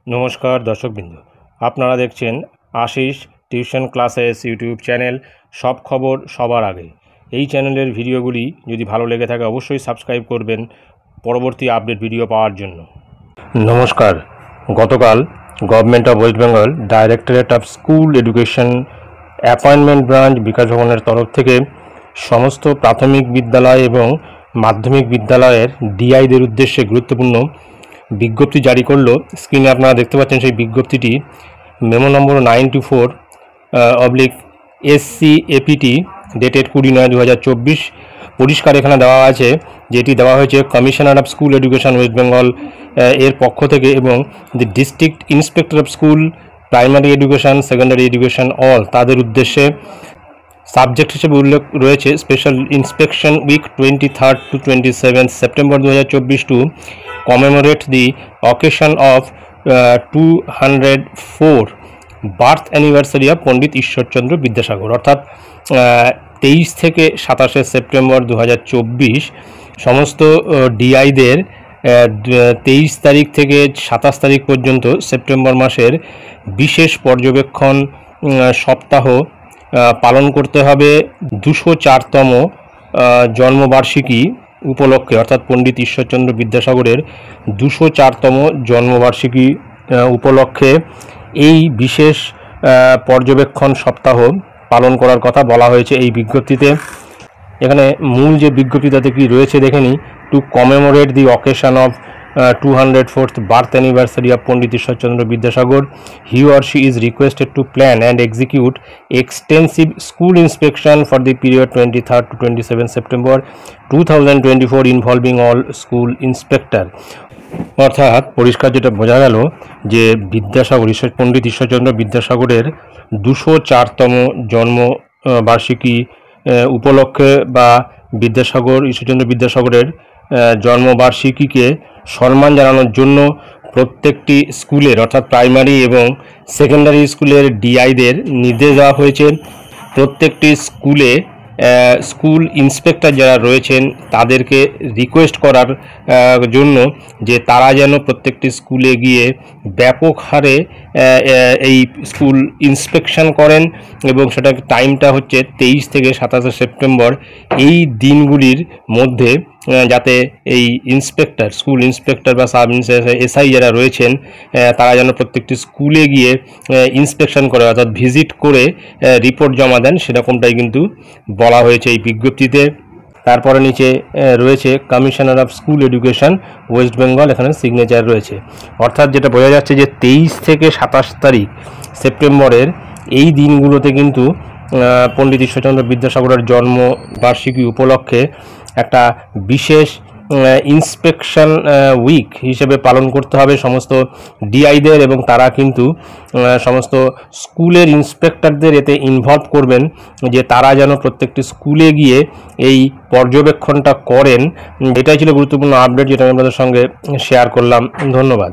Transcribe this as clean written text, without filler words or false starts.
নমস্কার দর্শকবৃন্দ, আপনারা দেখছেন Ashis tuition classes YouTube channel. সব খবর সবার আগে। এই চ্যানেলের ভিডিওগুলি যদি ভালো লেগে থাকে অবশ্যই সাবস্ক্রাইব করবেন পরবর্তী আপডেট ভিডিও পাওয়ার জন্য। নমস্কার। গতকাল government of West Bengal directorate of school education appointment branch বিকাশ ভবনের তরফ থেকে সমস্ত প্রাথমিক বিদ্যালয় এবং মাধ্যমিক বিদ্যালয়ের ডিআইদের উদ্দেশ্যে গুরুত্বপূর্ণ বিজ্ঞপ্তি জারি করলো। স্ক্রিনে আপনারা দেখতে পাচ্ছেন সেই বিজ্ঞপ্তিটি মেমো নম্বর 924/SCAPT ডেটেড 20/9/2024। পরিষ্কার এখানে দেওয়া আছে, যেটি দেওয়া হয়েছে commissioner of school education West Bengal এর পক্ষ থেকে এবং the district inspector of school primary education secondary education all তাদের উদ্দেশ্যে। সাবজেক্ট হিসেবে উল্লেখ রয়েছে special inspection week 23rd to 27th September 2024 to commemorate the occasion of 204 birth anniversary of Pandit Ishwarchandra Vidyasagar. অর্থাৎ 23 থেকে 27 সেপ্টেম্বর 2024 সমস্ত ডিআইদের 23 তারিখ থেকে 27 তারিখ পর্যন্ত সেপ্টেম্বর মাসের বিশেষ পর্যবেক্ষণ সপ্তাহ পালন করতে হবে 204তম জন্মবার্ষিকী উপলক্ষে। অর্থাৎ পণ্ডিত ঈশ্বরচন্দ্র বিদ্যাসাগরের 204তম জন্মবার্ষিকী উপলক্ষে এই বিশেষ পর্যবেক্ষণ সপ্তাহ পালন করার কথা বলা হয়েছে এই বিজ্ঞপ্তিতে। এখানে মূল যে বিজ্ঞপ্তিটাতে কি রয়েছে দেখে নিই। Two commemorate the occasion of 204th birth anniversary of Pandit Ishwarchandra Vidyasagar, he or she is requested to plan and execute extensive school inspection for the period 23rd to 27 September 2024 involving all school inspector। অর্থাৎ পরিষ্কার যেটা বোঝা গেল যে বিদ্যাসাগর পণ্ডিত ঈশ্বরচন্দ্র বিদ্যাসাগরের 204তম জন্মবার্ষিকী উপলক্ষে বা ঈশ্বরচন্দ্র বিদ্যাসাগরের জন্মবার্ষিকীকে সম্মান জানানোর জন্য প্রত্যেকটি স্কুলের অর্থাৎ প্রাইমারি এবং সেকেন্ডারি স্কুলের ডিআইদের নির্দেশ দেওয়া হয়েছে প্রত্যেকটি স্কুলে স্কুল ইন্সপেক্টর যারা রয়েছেন তাদেরকে রিকোয়েস্ট করার জন্য যে তারা যেন প্রত্যেকটি স্কুলে গিয়ে ব্যাপক হারে এই স্কুল ইন্সপেকশন করেন এবং সেটা টাইমটা হচ্ছে 23 থেকে 27 সেপ্টেম্বর। এই দিনগুলির মধ্যে যাতে এই ইন্সপেক্টর স্কুল ইন্সপেক্টর বা সাব এসআই যারা রয়েছেন তারা যেন প্রত্যেকটি স্কুলে গিয়ে ইন্সপেকশন করে অর্থাৎ ভিজিট করে রিপোর্ট জমা দেন, সেরকমটাই কিন্তু বলা হয়েছে এই বিজ্ঞপ্তিতে। তারপরে নিচে রয়েছে commissioner of school education West Bengal, এখানে সিগনেচার রয়েছে। অর্থাৎ যেটা বোঝা যাচ্ছে যে 23 থেকে 27 তারিখ সেপ্টেম্বরের এই দিনগুলোতে কিন্তু পণ্ডিত ঈশ্বরচন্দ্র বিদ্যাসাগরের জন্মবার্ষিকী উপলক্ষে একটা বিশেষ ইন্সপেকশন উইক হিসেবে পালন করতে হবে সমস্ত ডিআইদের এবং তারা কিন্তু সমস্ত স্কুলের ইন্সপেক্টরদের এতে ইনভলভ করবেন যে তারা যেন প্রত্যেকটি স্কুলে গিয়ে এই পর্যবেক্ষণটা করেন। এটাই ছিল গুরুত্বপূর্ণ আপডেট যেটা আমি আপনাদের সঙ্গে শেয়ার করলাম। ধন্যবাদ।